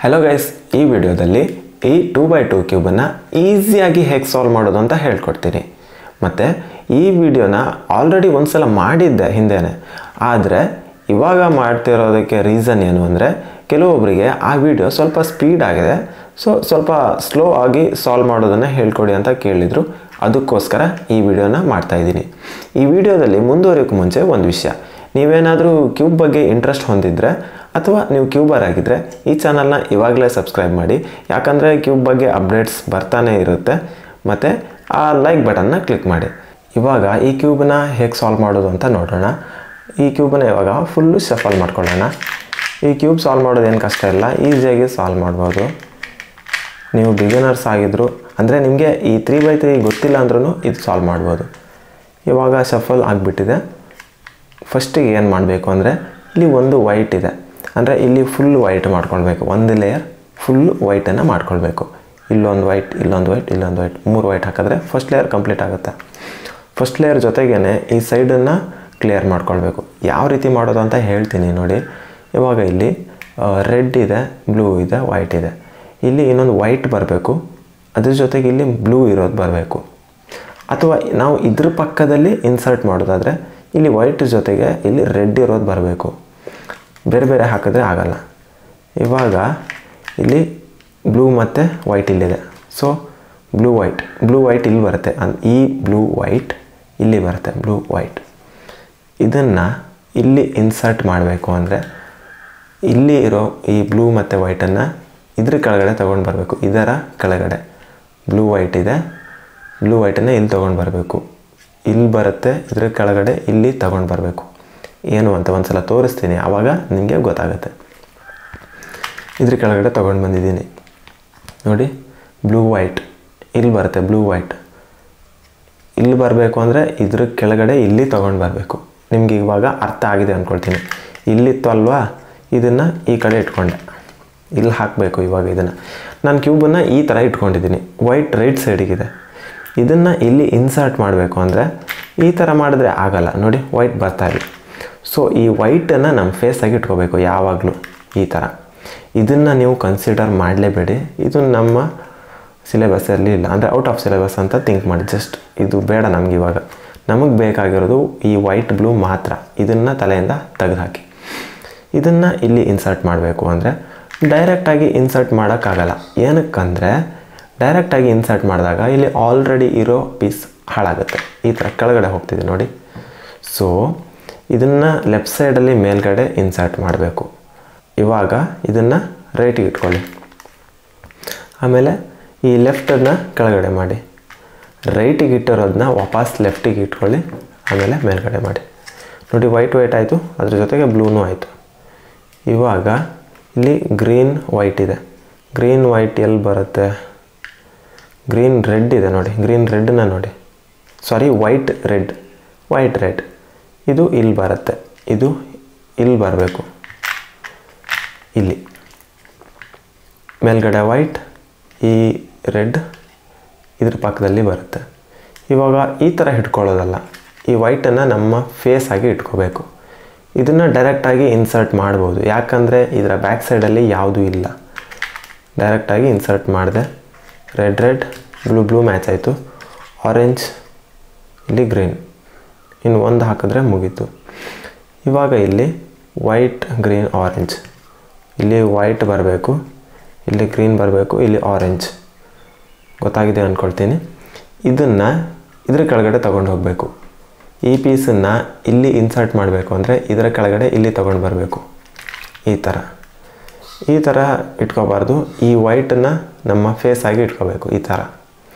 Hello guys, ಈ ವಿಡಿಯೋದಲ್ಲಿ ಈ 2x2 ಕ್ಯೂಬನ್ನು ಈಸಿಯಾಗಿ ಹೇಗೆ ಸಾಲ್ವ್ ಮಾಡೋದು ಅಂತ ಹೇಳ್ಕೊಡ್ತೀನಿ. ಮತ್ತು ಈ ವಿಡಿಯೋನ ಆಲ್ರೆಡಿ ಒಂದ್ಸಲ ಮಾಡಿದ್ದೆ ಹಿಂದೆನೇ. ಆದರೆ ಇವಾಗ ಮಾಡ್ತಿರೋದಕ್ಕೆ ರೀಸನ್ ಏನು ಅಂದರೆ, ಕೆಲವೊಬ್ಬರಿಗೆ ಆ ವಿಡಿಯೋ ಸ್ವಲ್ಪ ಸ್ಪೀಡ್ ಆಗಿದೆ, ಸ್ವಲ್ಪ ಸ್ಲೋ ಆಗಿ ಸಾಲ್ವ್ ಮಾಡೋದನ್ನು ಹೇಳ್ಕೊಡಿ ಅಂತ ಕೇಳಿದರು. ಅದಕ್ಕೋಸ್ಕರ ಈ ವಿಡಿಯೋನ ಮಾಡ್ತಾಯಿದ್ದೀನಿ. ಈ ವಿಡಿಯೋದಲ್ಲಿ ಮುಂದುವರಿಯೋಕ್ಕೆ ಮುಂಚೆ ಒಂದು ವಿಷಯ, ನೀವೇನಾದರೂ ಕ್ಯೂಬ್ ಬಗ್ಗೆ ಇಂಟ್ರೆಸ್ಟ್ ಹೊಂದಿದ್ರೆ ಅಥವಾ ನೀವು ಕ್ಯೂಬರ್ ಆಗಿದ್ದರೆ ಈ ಚಾನಲ್ನ ಇವಾಗಲೇ ಸಬ್ಸ್ಕ್ರೈಬ್ ಮಾಡಿ. ಯಾಕಂದರೆ ಕ್ಯೂಬ್ ಬಗ್ಗೆ ಅಪ್ಡೇಟ್ಸ್ ಬರ್ತಾನೆ ಇರುತ್ತೆ. ಮತ್ತು ಆ ಲೈಕ್ ಬಟನ್ನ ಕ್ಲಿಕ್ ಮಾಡಿ. ಇವಾಗ ಈ ಕ್ಯೂಬನ್ನ ಹೇಗೆ ಸಾಲ್ವ್ ಮಾಡೋದು ಅಂತ ನೋಡೋಣ. ಈ ಕ್ಯೂಬನ್ನ ಇವಾಗ ಫುಲ್ಲು ಶಫಲ್ ಮಾಡ್ಕೊಳ್ಳೋಣ. ಈ ಕ್ಯೂಬ್ ಸಾಲ್ವ್ ಮಾಡೋದೇನು ಕಷ್ಟ ಇಲ್ಲ, ಈಸಿಯಾಗಿ ಸಾಲ್ವ್ ಮಾಡ್ಬೋದು. ನೀವು ಬಿಗಿನರ್ಸ್ ಆಗಿದ್ರು ಅಂದರೆ ನಿಮಗೆ ಈ 3x3 ಗೊತ್ತಿಲ್ಲ ಅಂದ್ರೂ ಇದು ಸಾಲ್ವ್ ಮಾಡ್ಬೋದು. ಇವಾಗ ಶಫಲ್ ಆಗಿಬಿಟ್ಟಿದೆ. ಫಸ್ಟಿಗೆ ಏನು ಮಾಡಬೇಕು ಅಂದರೆ, ಇಲ್ಲಿ ಒಂದು ವೈಟ್ ಇದೆ, ಅಂದರೆ ಇಲ್ಲಿ ಫುಲ್ ವೈಟ್ ಮಾಡ್ಕೊಳ್ಬೇಕು. ಒಂದು ಲೇಯರ್ ಫುಲ್ ವೈಟನ್ನು ಮಾಡ್ಕೊಳ್ಬೇಕು. ಇಲ್ಲೊಂದು ವೈಟ್, ಇಲ್ಲೊಂದು ವೈಟ್, ಇಲ್ಲೊಂದು ವೈಟ್, 3 ವೈಟ್ ಹಾಕಿದ್ರೆ ಫಸ್ಟ್ ಲೇಯರ್ ಕಂಪ್ಲೀಟ್ ಆಗುತ್ತೆ. ಫಸ್ಟ್ ಲೇಯರ್ ಜೊತೆಗೇ ಈ ಸೈಡನ್ನು ಕ್ಲಿಯರ್ ಮಾಡ್ಕೊಳ್ಬೇಕು. ಯಾವ ರೀತಿ ಮಾಡೋದು ಅಂತ ಹೇಳ್ತೀನಿ ನೋಡಿ. ಇವಾಗ ಇಲ್ಲಿ ರೆಡ್ ಇದೆ, ಬ್ಲೂ ಇದೆ, ವೈಟ್ ಇದೆ. ಇಲ್ಲಿ ಇನ್ನೊಂದು ವೈಟ್ ಬರಬೇಕು, ಅದ್ರ ಜೊತೆಗೆ ಇಲ್ಲಿ ಬ್ಲೂ ಇರೋದು ಬರಬೇಕು. ಅಥವಾ ನಾವು ಇದ್ರ ಪಕ್ಕದಲ್ಲಿ ಇನ್ಸರ್ಟ್ ಮಾಡೋದಾದರೆ ಇಲ್ಲಿ ವೈಟ್ ಜೊತೆಗೆ ಇಲ್ಲಿ ರೆಡ್ ಇರೋದು ಬರಬೇಕು. ಬೇರೆ ಬೇರೆ ಹಾಕಿದ್ರೆ ಆಗಲ್ಲ. ಇವಾಗ ಇಲ್ಲಿ ಬ್ಲೂ ಮತ್ತು ವೈಟ್ ಇಲ್ಲಿದೆ. ಸೊ ಬ್ಲೂ ವೈಟ್ ಇಲ್ಲಿ ಬರುತ್ತೆ. ಈ ಬ್ಲೂ ವೈಟ್ ಇಲ್ಲಿ ಬರುತ್ತೆ, ಬ್ಲೂ ವೈಟ್. ಇದನ್ನು ಇಲ್ಲಿ ಇನ್ಸರ್ಟ್ ಮಾಡಬೇಕು ಅಂದರೆ, ಇಲ್ಲಿ ಇರೋ ಈ ಬ್ಲೂ ಮತ್ತು ವೈಟನ್ನು ಇದ್ರ ಕೆಳಗಡೆ ತೊಗೊಂಡು ಬರಬೇಕು. ಇದರ ಕೆಳಗಡೆ ಬ್ಲೂ ವೈಟ್ ಇದೆ, ಬ್ಲೂ ವೈಟನ್ನು ಇಲ್ಲಿ ತೊಗೊಂಡು ಬರಬೇಕು. ಇಲ್ಲಿ ಬರುತ್ತೆ, ಇದ್ರ ಕೆಳಗಡೆ ಇಲ್ಲಿ ತೊಗೊಂಡು ಬರಬೇಕು. ಏನು ಅಂತ ಒಂದು ಸಲ ತೋರಿಸ್ತೀನಿ, ಆವಾಗ ನಿಮಗೆ ಗೊತ್ತಾಗುತ್ತೆ. ಇದ್ರ ಕೆಳಗಡೆ ತೊಗೊಂಡು ಬಂದಿದ್ದೀನಿ ನೋಡಿ. ಬ್ಲೂ ವೈಟ್ ಇಲ್ಲಿ ಬರುತ್ತೆ, ಬ್ಲೂ ವೈಟ್ ಇಲ್ಲಿ ಬರಬೇಕು ಅಂದರೆ ಇದ್ರ ಕೆಳಗಡೆ ಇಲ್ಲಿ ತೊಗೊಂಡು ಬರಬೇಕು. ನಿಮಗೆ ಇವಾಗ ಅರ್ಥ ಆಗಿದೆ ಅಂದ್ಕೊಳ್ತೀನಿ. ಇಲ್ಲಿತ್ತು ಅಲ್ವಾ, ಇದನ್ನು ಈ ಕಡೆ ಇಟ್ಕೊಂಡೆ, ಇಲ್ಲಿ ಹಾಕಬೇಕು. ಇವಾಗ ಇದನ್ನು ನಾನು ಕ್ಯೂಬನ್ನು ಈ ಥರ ಇಟ್ಕೊಂಡಿದ್ದೀನಿ. ವೈಟ್ ರೈಟ್ ಸೈಡಿಗಿದೆ. ಇದನ್ನು ಇಲ್ಲಿ ಇನ್ಸರ್ಟ್ ಮಾಡಬೇಕು ಅಂದರೆ ಈ ಥರ ಮಾಡಿದ್ರೆ ಆಗಲ್ಲ ನೋಡಿ, ವೈಟ್ ಬರ್ತಾಯಿಲ್ಲ. ಸೊ ಈ ವೈಟನ್ನು ನಮ್ಮ ಫೇಸಾಗಿ ಇಟ್ಕೋಬೇಕು ಯಾವಾಗಲೂ ಈ ಥರ. ಇದನ್ನು ನೀವು ಕನ್ಸಿಡರ್ ಮಾಡಲೇಬೇಡಿ. ಇದು ನಮ್ಮ ಸಿಲೆಬಸ್ಸಲ್ಲಿ ಇಲ್ಲ, ಅಂದರೆ ಔಟ್ ಆಫ್ ಸಿಲೆಬಸ್ ಅಂತ ಥಿಂಕ್ ಮಾಡಿ. ಜಸ್ಟ್ ಇದು ಬೇಡ ನಮ್ಗೆ. ಇವಾಗ ನಮಗೆ ಬೇಕಾಗಿರೋದು ಈ ವೈಟ್ ಬ್ಲೂ ಮಾತ್ರ. ಇದನ್ನು ತಲೆಯಿಂದ ತೆಗೆದುಹಾಕಿ. ಇದನ್ನು ಇಲ್ಲಿ ಇನ್ಸರ್ಟ್ ಮಾಡಬೇಕು ಅಂದರೆ ಡೈರೆಕ್ಟಾಗಿ ಇನ್ಸರ್ಟ್ ಮಾಡೋಕ್ಕಾಗಲ್ಲ. ಏನಕ್ಕಂದರೆ ಡೈರೆಕ್ಟಾಗಿ ಇನ್ಸರ್ಟ್ ಮಾಡಿದಾಗ ಇಲ್ಲಿ ಆಲ್ರೆಡಿ ಇರೋ ಪೀಸ್ ಹಾಳಾಗುತ್ತೆ. ಈ ಥರ ಕೆಳಗಡೆ ಹೋಗ್ತಿದೆ ನೋಡಿ. ಸೊ ಇದನ್ನು ಲೆಫ್ಟ್ ಸೈಡಲ್ಲಿ ಮೇಲ್ಗಡೆ ಇನ್ಸರ್ಟ್ ಮಾಡಬೇಕು. ಇವಾಗ ಇದನ್ನು ರೈಟಿಗೆ ಇಟ್ಕೊಳ್ಳಿ. ಆಮೇಲೆ ಈ ಲೆಫ್ಟನ್ನು ಕೆಳಗಡೆ ಮಾಡಿ. ರೈಟಿಗೆ ಇಟ್ಟಿರೋದನ್ನ ವಾಪಸ್ ಲೆಫ್ಟಿಗೆ ಇಟ್ಕೊಳ್ಳಿ. ಆಮೇಲೆ ಮೇಲ್ಗಡೆ ಮಾಡಿ ನೋಡಿ. ವೈಟ್ ಆಯಿತು, ಅದ್ರ ಜೊತೆಗೆ ಬ್ಲೂನೂ ಆಯಿತು. ಇವಾಗ ಇಲ್ಲಿ ಗ್ರೀನ್ ವೈಟ್ ಇದೆ. ಗ್ರೀನ್ ವೈಟ್ ಎಲ್ಲಿ ಬರುತ್ತೆ? ಗ್ರೀನ್ ರೆಡ್ ಇದೆ ನೋಡಿ. ಗ್ರೀನ್ ರೆಡ್ನ ನೋಡಿ, ಸಾರಿ ವೈಟ್ ರೆಡ್ ಇದು ಇಲ್ಲಿ ಬರುತ್ತೆ. ಇದು ಇಲ್ಲಿ ಬರಬೇಕು. ಇಲ್ಲಿ ಮೇಲ್ಗಡೆ ವೈಟ್, ಈ ರೆಡ್ ಇದ್ರ ಪಕ್ಕದಲ್ಲಿ ಬರುತ್ತೆ. ಇವಾಗ ಈ ಥರ ಇಟ್ಕೊಳ್ಳೋದಲ್ಲ, ಈ ವೈಟನ್ನು ನಮ್ಮ ಫೇಸ್ ಆಗಿ ಇಟ್ಕೋಬೇಕು. ಇದನ್ನು ಡೈರೆಕ್ಟಾಗಿ ಇನ್ಸರ್ಟ್ ಮಾಡ್ಬೋದು, ಯಾಕಂದರೆ ಇದರ ಬ್ಯಾಕ್ ಸೈಡಲ್ಲಿ ಯಾವುದೂ ಇಲ್ಲ. ಡೈರೆಕ್ಟಾಗಿ ಇನ್ಸರ್ಟ್ ಮಾಡಿದೆ. ರೆಡ್ ಬ್ಲೂ ಮ್ಯಾಚ್ ಆಯಿತು. ಆರೆಂಜ್, ಇಲ್ಲಿ ಗ್ರೀನ್, ಇನ್ನು ಒಂದು ಹಾಕಿದ್ರೆ ಮುಗೀತು. ಇವಾಗ ಇಲ್ಲಿ ವೈಟ್ ಗ್ರೀನ್ ಆರೆಂಜ್, ಇಲ್ಲಿ ವೈಟ್ ಬರಬೇಕು, ಇಲ್ಲಿ ಗ್ರೀನ್ ಬರಬೇಕು, ಇಲ್ಲಿ ಆರೆಂಜ್. ಗೊತ್ತಾಗಿದೆ ಅಂದ್ಕೊಳ್ತೀನಿ. ಇದನ್ನು ಇದ್ರ ಕೆಳಗಡೆ ತೊಗೊಂಡು ಹೋಗಬೇಕು. ಈ ಪೀಸನ್ನು ಇಲ್ಲಿ ಇನ್ಸರ್ಟ್ ಮಾಡಬೇಕು ಅಂದರೆ ಇದರ ಕೆಳಗಡೆ ಇಲ್ಲಿ ತೊಗೊಂಡು ಬರಬೇಕು. ಈ ಥರ ಇಟ್ಕೋಬಾರ್ದು. ಈ ವೈಟನ್ನು ನಮ್ಮ ಫೇಸಾಗಿ ಇಟ್ಕೋಬೇಕು ಈ ಥರ.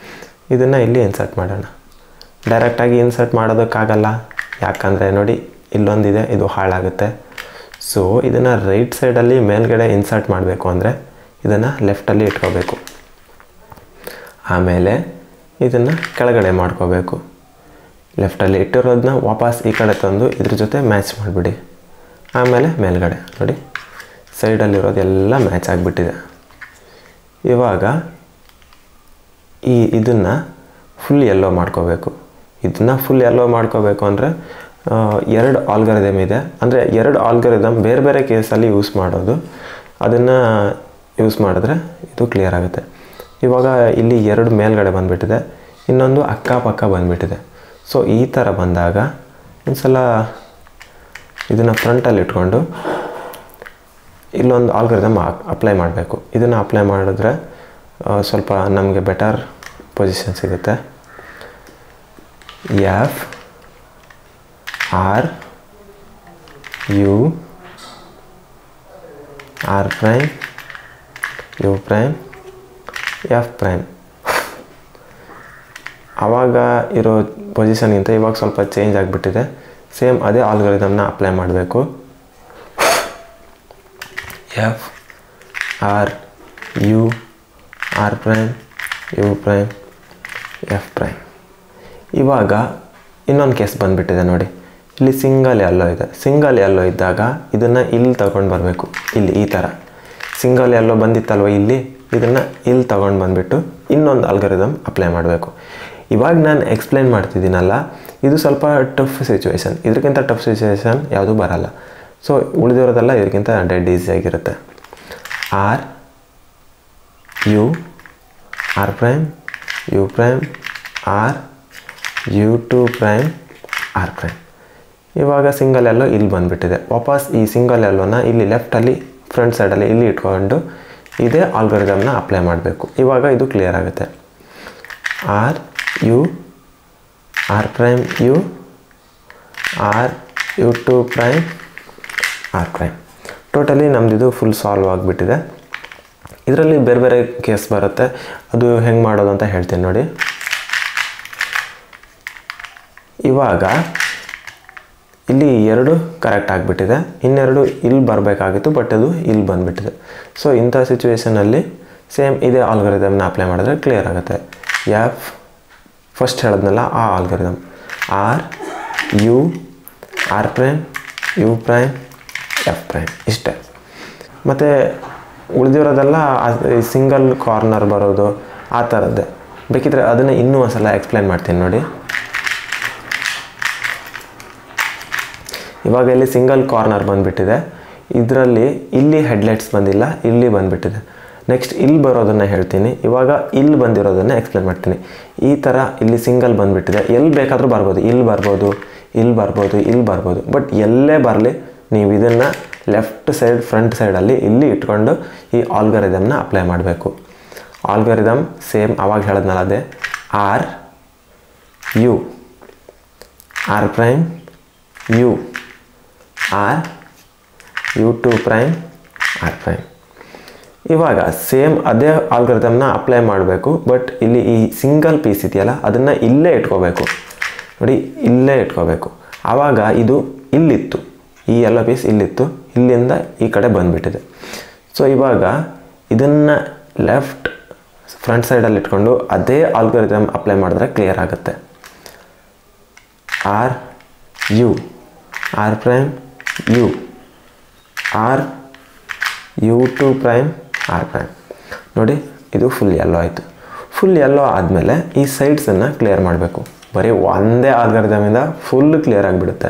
ಇದನ್ನು ಇಲ್ಲಿ ಇನ್ಸರ್ಟ್ ಮಾಡೋಣ. ಡೈರೆಕ್ಟಾಗಿ ಇನ್ಸರ್ಟ್ ಮಾಡೋದಕ್ಕಾಗಲ್ಲ, ಯಾಕಂದರೆ ನೋಡಿ ಇಲ್ಲೊಂದಿದೆ, ಇದು ಹಾಳಾಗುತ್ತೆ. ಸೊ ಇದನ್ನು ರೈಟ್ ಸೈಡಲ್ಲಿ ಮೇಲ್ಗಡೆ ಇನ್ಸರ್ಟ್ ಮಾಡಬೇಕು ಅಂದರೆ ಇದನ್ನು ಲೆಫ್ಟಲ್ಲಿ ಇಟ್ಕೋಬೇಕು. ಆಮೇಲೆ ಇದನ್ನು ಕೆಳಗಡೆ ಮಾಡ್ಕೋಬೇಕು. ಲೆಫ್ಟಲ್ಲಿ ಇಟ್ಟಿರೋದನ್ನ ವಾಪಸ್ ಈ ಕಡೆ ತಂದು ಇದ್ರ ಜೊತೆ ಮ್ಯಾಚ್ ಮಾಡಿಬಿಡಿ. ಆಮೇಲೆ ಮೇಲ್ಗಡೆ ನೋಡಿ, ಸೈಡಲ್ಲಿರೋದೆಲ್ಲ ಮ್ಯಾಚ್ ಆಗಿಬಿಟ್ಟಿದೆ. ಇವಾಗ ಇದನ್ನು ಫುಲ್ ಯೆಲ್ಲೋ ಮಾಡ್ಕೋಬೇಕು. ಇದನ್ನು ಫುಲ್ ಯೆಲ್ಲೋ ಮಾಡ್ಕೋಬೇಕು ಅಂದರೆ 2 ಆಲ್ಗರಿದಮ್ ಇದೆ. ಅಂದರೆ 2 ಆಲ್ಗರಿದಮ್ ಬೇರೆ ಬೇರೆ ಕೇಸಲ್ಲಿ ಯೂಸ್ ಮಾಡೋದು. ಅದನ್ನು ಯೂಸ್ ಮಾಡಿದ್ರೆ ಇದು ಕ್ಲಿಯರ್ ಆಗುತ್ತೆ. ಇವಾಗ ಇಲ್ಲಿ 2 ಮೇಲ್ಗಡೆ ಬಂದುಬಿಟ್ಟಿದೆ, ಇನ್ನೊಂದು ಅಕ್ಕಪಕ್ಕ ಬಂದುಬಿಟ್ಟಿದೆ. ಸೊ ಈ ಥರ ಬಂದಾಗ ಒಂದು ಸಲ ಇದನ್ನು ಫ್ರಂಟಲ್ಲಿ ಇಟ್ಕೊಂಡು ಇಲ್ಲೊಂದು ಆಲ್ಗರಿದಮ್ ಅಪ್ಲೈ ಮಾಡಬೇಕು. ಇದನ್ನು ಅಪ್ಲೈ ಮಾಡಿದ್ರೆ ಸ್ವಲ್ಪ ನಮಗೆ ಬೆಟರ್ ಪೊಸಿಷನ್ ಸಿಗುತ್ತೆ. F R U R prime U prime F prime. ಆವಾಗ ಇರೋ ಪೊಸಿಷನ್ಗಿಂತ ಇವಾಗ ಸ್ವಲ್ಪ ಚೇಂಜ್ ಆಗಿಬಿಟ್ಟಿದೆ. ಸೇಮ್ ಅದೇ ಆಲ್ಗರಿದಮ್ನ ಅಪ್ಲೈ ಮಾಡಬೇಕು. F R U R prime U prime F prime. ಇವಾಗ ಇನ್ನೊಂದು ಕೇಸ್ ಬಂದುಬಿಟ್ಟಿದೆ ನೋಡಿ. ಇಲ್ಲಿ ಸಿಂಗಲ್ ಎಲ್ಲೋ ಇದೆ. ಸಿಂಗಲ್ ಎಲ್ಲೋ ಇದ್ದಾಗ ಇದನ್ನು ಇಲ್ಲಿ ತಗೊಂಡು ಬರಬೇಕು. ಇಲ್ಲಿ ಈ ಥರ ಸಿಂಗಲ್ ಎಲ್ಲೋ ಬಂದಿತ್ತಲ್ವ, ಇಲ್ಲಿ ಇದನ್ನು ಇಲ್ಲಿ ತಗೊಂಡು ಬಂದುಬಿಟ್ಟು ಇನ್ನೊಂದು ಆಲ್ಗರಿದಮ್ ಅಪ್ಲೈ ಮಾಡಬೇಕು. ಇವಾಗ ನಾನು ಎಕ್ಸ್ಪ್ಲೈನ್ ಮಾಡ್ತಿದ್ದೀನಲ್ಲ, ಇದು ಸ್ವಲ್ಪ ಟಫ್ ಸಿಚುವೇಶನ್. ಇದಕ್ಕಿಂತ ಟಫ್ ಸಿಚುವೇಶನ್ ಯಾವುದೂ ಬರಲ್ಲ. ಸೊ ಉಳಿದಿರೋದೆಲ್ಲ ಇದಕ್ಕಿಂತ ಡೆಡ್ ಈಸಿಯಾಗಿರುತ್ತೆ. R U R prime U prime R U two prime R prime. ಇವಾಗ ಸಿಂಗಲ್ ಎಲ್ಲೋ ಇಲ್ಲಿ ಬಂದುಬಿಟ್ಟಿದೆ. ವಾಪಸ್ ಈ ಸಿಂಗಲ್ ಎಲ್ಲೋನ ಇಲ್ಲಿ ಲೆಫ್ಟಲ್ಲಿ ಫ್ರಂಟ್ ಸೈಡಲ್ಲಿ ಇಲ್ಲಿ ಇಟ್ಕೊಂಡು ಇದೇ ಆಲ್ಗರಿದಮ್ನ ಅಪ್ಲೈ ಮಾಡಬೇಕು. ಇವಾಗ ಇದು ಕ್ಲಿಯರ್ ಆಗುತ್ತೆ. R U R prime U R U two prime R prime. Totally ನಮ್ಮದಿದು ಫುಲ್ ಸಾಲ್ವ್ ಆಗಿಬಿಟ್ಟಿದೆ. ಇದರಲ್ಲಿ ಬೇರೆ ಬೇರೆ ಕೇಸ್ ಬರುತ್ತೆ. ಅದು ಹೆಂಗೆ ಮಾಡೋದು ಅಂತ ಹೇಳ್ತೀನಿ ನೋಡಿ. ಇವಾಗ ಇಲ್ಲಿ 2 ಕರೆಕ್ಟ್ ಆಗಿಬಿಟ್ಟಿದೆ, ಇನ್ನೆರಡು ಇಲ್ಲಿ ಬರಬೇಕಾಗಿತ್ತು, ಬಟ್ ಅದು ಇಲ್ಲಿ ಬಂದುಬಿಟ್ಟಿದೆ. ಸೊ ಇಂಥ ಸಿಚುವೇಷನಲ್ಲಿ ಸೇಮ್ ಇದೇ ಆಲ್ಗರಿದಮ್ನ ಅಪ್ಲೈ ಮಾಡಿದ್ರೆ ಕ್ಲಿಯರ್ ಆಗುತ್ತೆ. ಎಫ್ ಫಸ್ಟ್ ಹೇಳಿದ್ನಲ್ಲ ಆ algorithm, R U R prime U prime F prime, ಇಷ್ಟೇ. ಮತ್ತು ಉಳಿದಿರೋದೆಲ್ಲ ಸಿಂಗಲ್ ಕಾರ್ನರ್ ಬರೋದು ಆ ಥರದ್ದೇ. ಬೇಕಿದ್ರೆ ಅದನ್ನು ಇನ್ನೂ ಒಂದು ಸಲ ಎಕ್ಸ್ಪ್ಲೈನ್ ಮಾಡ್ತೀನಿ ನೋಡಿ. ಇವಾಗ ಇಲ್ಲಿ ಸಿಂಗಲ್ ಕಾರ್ನರ್ ಬಂದುಬಿಟ್ಟಿದೆ. ಇದರಲ್ಲಿ ಇಲ್ಲಿ ಹೆಡ್ಲೈಟ್ಸ್ ಬಂದಿಲ್ಲ, ಇಲ್ಲಿ ಬಂದುಬಿಟ್ಟಿದೆ. ನೆಕ್ಸ್ಟ್ ಇಲ್ಲಿ ಬರೋದನ್ನು ಹೇಳ್ತೀನಿ. ಇವಾಗ ಇಲ್ಲಿ ಬಂದಿರೋದನ್ನು ಎಕ್ಸ್ಪ್ಲೇನ್ ಮಾಡ್ತೀನಿ. ಈ ಥರ ಇಲ್ಲಿ ಸಿಂಗಲ್ ಬಂದುಬಿಟ್ಟಿದೆ. ಎಲ್ಲಿ ಬೇಕಾದರೂ ಬರ್ಬೋದು, ಇಲ್ಲಿ ಬರ್ಬೋದು, ಇಲ್ಲಿ ಬರ್ಬೋದು, ಇಲ್ಲಿ ಬರ್ಬೋದು. ಬಟ್ ಎಲ್ಲೇ ಬರಲಿ ನೀವು ಇದನ್ನು ಲೆಫ್ಟ್ ಸೈಡ್ ಫ್ರಂಟ್ ಸೈಡಲ್ಲಿ ಇಲ್ಲಿ ಇಟ್ಕೊಂಡು ಈ ಆಲ್ಗರಿದಮ್ನ ಅಪ್ಲೈ ಮಾಡಬೇಕು. ಆಲ್ಗರಿದಮ್ ಸೇಮ್ ಆವಾಗ ಹೇಳಿದ್ನಲ್ಲ ಅದೇ, R U R prime U R U two prime R prime. ಇವಾಗ ಸೇಮ್ ಅದೇ ಆಲ್ಗರಿದಮ್ನ ಅಪ್ಲೈ ಮಾಡಬೇಕು. ಬಟ್ ಇಲ್ಲಿ ಈ ಸಿಂಗಲ್ ಪೀಸ್ ಇದೆಯಲ್ಲ ಅದನ್ನು ಇಲ್ಲೇ ಇಟ್ಕೋಬೇಕು ನೋಡಿ, ಇಲ್ಲೇ ಇಟ್ಕೋಬೇಕು. ಆವಾಗ ಇದು ಇಲ್ಲಿತ್ತು, ಈ ಎಲ್ಲ ಪೀಸ್ ಇಲ್ಲಿತ್ತು, ಇಲ್ಲಿಂದ ಈ ಕಡೆ ಬಂದುಬಿಟ್ಟಿದೆ. ಸೊ ಇವಾಗ ಇದನ್ನು ಲೆಫ್ಟ್ ಫ್ರಂಟ್ ಸೈಡಲ್ಲಿ ಇಟ್ಕೊಂಡು ಅದೇ ಆಲ್ಗರಿದಮ್ ಅಪ್ಲೈ ಮಾಡಿದ್ರೆ ಕ್ಲಿಯರ್ ಆಗುತ್ತೆ. R U R prime U R U two prime R prime. ನೋಡಿ ಇದು ಫುಲ್ ಯೆಲ್ಲೋ ಆಯಿತು. ಫುಲ್ ಯೆಲ್ಲೋ ಆದಮೇಲೆ ಈ ಸೈಡ್ಸನ್ನು ಕ್ಲಿಯರ್ ಮಾಡಬೇಕು. ಬರೀ ಒಂದೇ ಆಲ್ಗರಿದಮಿಂದ ಫುಲ್ ಕ್ಲಿಯರ್ ಆಗಿಬಿಡುತ್ತೆ,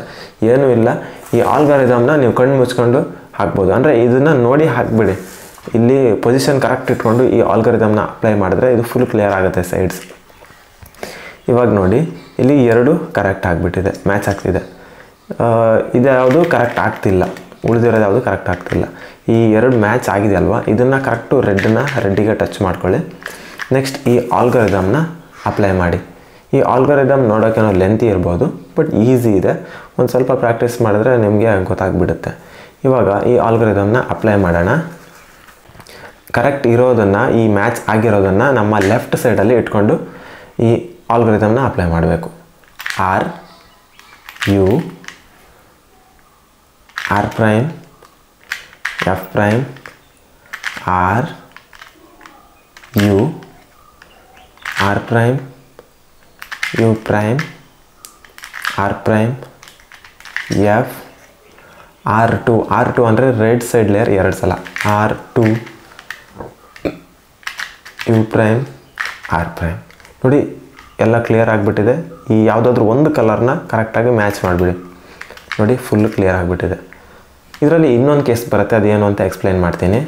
ಏನೂ ಇಲ್ಲ. ಈ ಆಲ್ಗರಿದಮ್ನ ನೀವು ಕಣ್ಣು ಮುಚ್ಕೊಂಡು ಹಾಕ್ಬೋದು, ಅಂದರೆ ಇದನ್ನು ನೋಡಿ ಹಾಕಿಬಿಡಿ. ಇಲ್ಲಿ ಪೊಸಿಷನ್ ಕರೆಕ್ಟ್ ಇಟ್ಕೊಂಡು ಈ ಆಲ್ಗರಿದಮ್ನ ಅಪ್ಲೈ ಮಾಡಿದ್ರೆ ಇದು ಫುಲ್ ಕ್ಲಿಯರ್ ಆಗುತ್ತೆ ಸೈಡ್ಸ್. ಇವಾಗ ನೋಡಿ ಇಲ್ಲಿ 2 ಕರೆಕ್ಟ್ ಆಗಿಬಿಟ್ಟಿದೆ, ಮ್ಯಾಚ್ ಆಗ್ತಿದೆ. ಇದು ಯಾವುದು ಕರೆಕ್ಟ್ ಆಗ್ತಿಲ್ಲ, ಉಳಿದಿರೋದು ಯಾವುದು ಕರೆಕ್ಟ್ ಆಗ್ತಿಲ್ಲ. ಈ 2 ಮ್ಯಾಚ್ ಆಗಿದೆ ಅಲ್ವಾ, ಇದನ್ನು ಕರೆಕ್ಟು ರೆಡ್ಡಿಗೆ ಟಚ್ ಮಾಡ್ಕೊಳ್ಳಿ. ನೆಕ್ಸ್ಟ್ ಈ ಆಲ್ಗರಿದಮ್ನ ಅಪ್ಲೈ ಮಾಡಿ. ಈ ಆಲ್ಗರಿದಮ್ ನೋಡೋಕ್ಕೇನೋ ಲೆಂತಿ ಇರ್ಬೋದು, ಬಟ್ ಈಸಿ ಇದೆ. ಒಂದು ಸ್ವಲ್ಪ ಪ್ರಾಕ್ಟೀಸ್ ಮಾಡಿದ್ರೆ ನಿಮಗೆ ಗೊತ್ತಾಗ್ಬಿಡುತ್ತೆ. ಇವಾಗ ಈ ಆಲ್ಗರಿದಮ್ನ ಅಪ್ಲೈ ಮಾಡೋಣ. ಕರೆಕ್ಟ್ ಇರೋದನ್ನು, ಈ ಮ್ಯಾಚ್ ಆಗಿರೋದನ್ನು ನಮ್ಮ ಲೆಫ್ಟ್ ಸೈಡಲ್ಲಿ ಇಟ್ಕೊಂಡು ಈ ಆಲ್ಗರಿದಮ್ನ ಅಪ್ಲೈ ಮಾಡಬೇಕು. R U R prime F prime R U R prime U prime R prime F R two ಅಂದರೆ ರೈಟ್ ಸೈಡ್ ಲೇಯರ್ 2 ಸಲ, R two U prime R prime. ನೋಡಿ ಎಲ್ಲ ಕ್ಲಿಯರ್ ಆಗಿಬಿಟ್ಟಿದೆ. ಈ ಯಾವುದಾದ್ರೂ ಒಂದು ಕಲರ್ನ ಕರೆಕ್ಟಾಗಿ ಮ್ಯಾಚ್ ಮಾಡಿಬಿಡಿ. ನೋಡಿ ಫುಲ್ ಕ್ಲಿಯರ್ ಆಗಿಬಿಟ್ಟಿದೆ. ಇದರಲ್ಲಿ ಇನ್ನೊಂದು ಕೇಸ್ ಬರುತ್ತೆ, ಅದೇನು ಅಂತ ಎಕ್ಸ್ಪ್ಲೈನ್ ಮಾಡ್ತೀನಿ.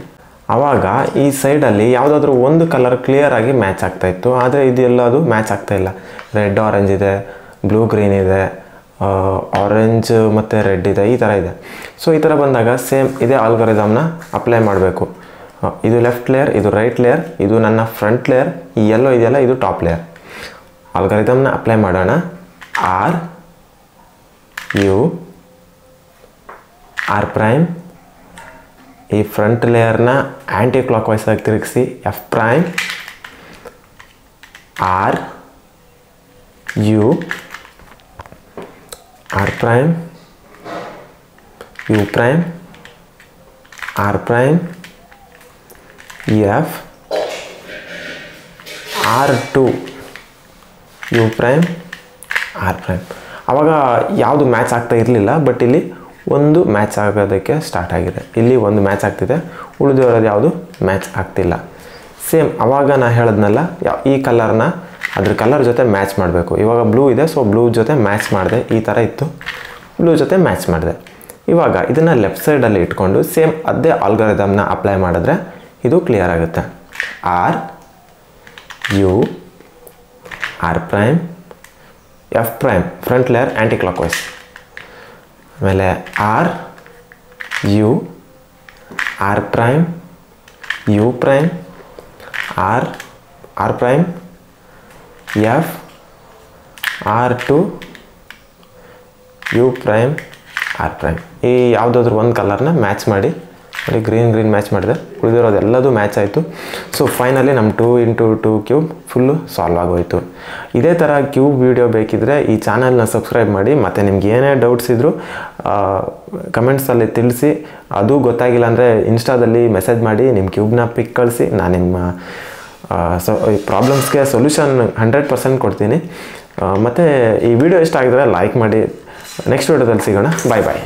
ಆವಾಗ ಈ ಸೈಡಲ್ಲಿ ಯಾವುದಾದ್ರೂ ಒಂದು ಕಲರ್ ಕ್ಲಿಯರಾಗಿ ಮ್ಯಾಚ್ ಆಗ್ತಾಯಿತ್ತು, ಆದರೆ ಇದೆಲ್ಲದು ಮ್ಯಾಚ್ ಆಗ್ತಾಯಿಲ್ಲ. ರೆಡ್ ಆರೆಂಜ್ ಇದೆ, ಬ್ಲೂ ಗ್ರೀನ್ ಇದೆ, ಆರೆಂಜ್ ಮತ್ತು ರೆಡ್ ಇದೆ, ಈ ಥರ ಇದೆ. ಸೊ ಈ ಥರ ಬಂದಾಗ ಸೇಮ್ ಇದೇ ಆಲ್ಗೊರಿದಮ್ನ ಅಪ್ಲೈ ಮಾಡಬೇಕು. ಇದು ಲೆಫ್ಟ್ ಲೇಯರ್, ಇದು ರೈಟ್ ಲೇಯರ್, ಇದು ನನ್ನ ಫ್ರಂಟ್ ಲೇಯರ್, ಈ ಎಲ್ಲೋ ಇದೆಯಲ್ಲ ಇದು ಟಾಪ್ ಲೇಯರ್. ಆಲ್ಗೊರಿದಮ್ನ ಅಪ್ಲೈ ಮಾಡೋಣ. ಆರ್ ಯು ಆರ್ ಪ್ರೈಮ್, ಈ ಫ್ರಂಟ್ ಲೇಯರ್ನ ಆ್ಯಂಟಿ ಕ್ಲಾಕ್ ವೈಸ್ ಆಗಿ ತಿರುಗಿಸಿ F prime, R U R prime, U prime, R prime, F, R2 U prime, R prime. ಆವಾಗ ಯಾವುದು ಮ್ಯಾಚ್ ಆಗ್ತಾ ಇರಲಿಲ್ಲ, ಬಟ್ ಇಲ್ಲಿ ಒಂದು ಮ್ಯಾಚ್ ಆಗೋದಕ್ಕೆ ಸ್ಟಾರ್ಟ್ ಆಗಿದೆ. ಇಲ್ಲಿ ಒಂದು ಮ್ಯಾಚ್ ಆಗ್ತಿದೆ, ಉಳಿದಿರೋದು ಯಾವುದು ಮ್ಯಾಚ್ ಆಗ್ತಿಲ್ಲ. ಸೇಮ್ ಆವಾಗ ನಾನು ಹೇಳಿದ್ನಲ್ಲ, ಈ ಕಲರ್ನ ಅದ್ರ ಕಲರ್ ಜೊತೆ ಮ್ಯಾಚ್ ಮಾಡಬೇಕು. ಇವಾಗ ಬ್ಲೂ ಇದೆ, ಸೊ ಬ್ಲೂ ಜೊತೆ ಮ್ಯಾಚ್ ಮಾಡಿದೆ, ಈ ಥರ ಇತ್ತು, ಬ್ಲೂ ಜೊತೆ ಮ್ಯಾಚ್ ಮಾಡಿದೆ. ಇವಾಗ ಇದನ್ನು ಲೆಫ್ಟ್ ಸೈಡಲ್ಲಿ ಇಟ್ಕೊಂಡು ಸೇಮ್ ಅದೇ ಆಲ್ಗೊರಿದಮ್ನ ಅಪ್ಲೈ ಮಾಡಿದ್ರೆ ಇದು ಕ್ಲಿಯರ್ ಆಗುತ್ತೆ. R U R prime, F prime front layer anticlockwise, ಆಮೇಲೆ R U R prime, U prime, R prime, F, R2 U prime, R prime. ಈ ಯಾವುದಾದ್ರೂ ಒಂದು ಕಲರ್ನ ಮ್ಯಾಚ್ ಮಾಡಿ, ನೋಡಿ ಗ್ರೀನ್ ಮ್ಯಾಚ್ ಮಾಡಿದೆ, ಉಳಿದಿರೋದು ಎಲ್ಲದೂ ಮ್ಯಾಚ್ ಆಯಿತು. ಸೊ ಫೈನಲಿ ನಮ್ಮ 2x2 ಕ್ಯೂಬ್ ಫುಲ್ಲು ಸಾಲ್ವ್ ಆಗೋಯಿತು. ಇದೇ ಥರ ಕ್ಯೂಬ್ ವಿಡಿಯೋ ಬೇಕಿದ್ದರೆ ಈ ಚಾನಲ್ನ ಸಬ್ಸ್ಕ್ರೈಬ್ ಮಾಡಿ, ಮತ್ತು ನಿಮ್ಗೆ ಏನೇ ಡೌಟ್ಸ್ ಇದ್ದರೂ ಕಮೆಂಟ್ಸಲ್ಲಿ ತಿಳಿಸಿ. ಅದು ಗೊತ್ತಾಗಿಲ್ಲ ಅಂದರೆ ಇನ್ಸ್ಟಾದಲ್ಲಿ ಮೆಸೇಜ್ ಮಾಡಿ ನಿಮ್ಮ ಕ್ಯೂಬ್ನ ಪಿಕ್ ಕಳಿಸಿ, ನಾನು ನಿಮ್ಮ ಈ ಪ್ರಾಬ್ಲಮ್ಸ್ಗೆ ಸೊಲ್ಯೂಷನ್ 100% ಕೊಡ್ತೀನಿ. ಮತ್ತು ಈ ವಿಡಿಯೋ ಇಷ್ಟ ಆಗಿದ್ರೆ ಲೈಕ್ ಮಾಡಿ. ನೆಕ್ಸ್ಟ್ ವಿಡಿಯೋದಲ್ಲಿ ಸಿಗೋಣ. ಬಾಯ್ ಬಾಯ್.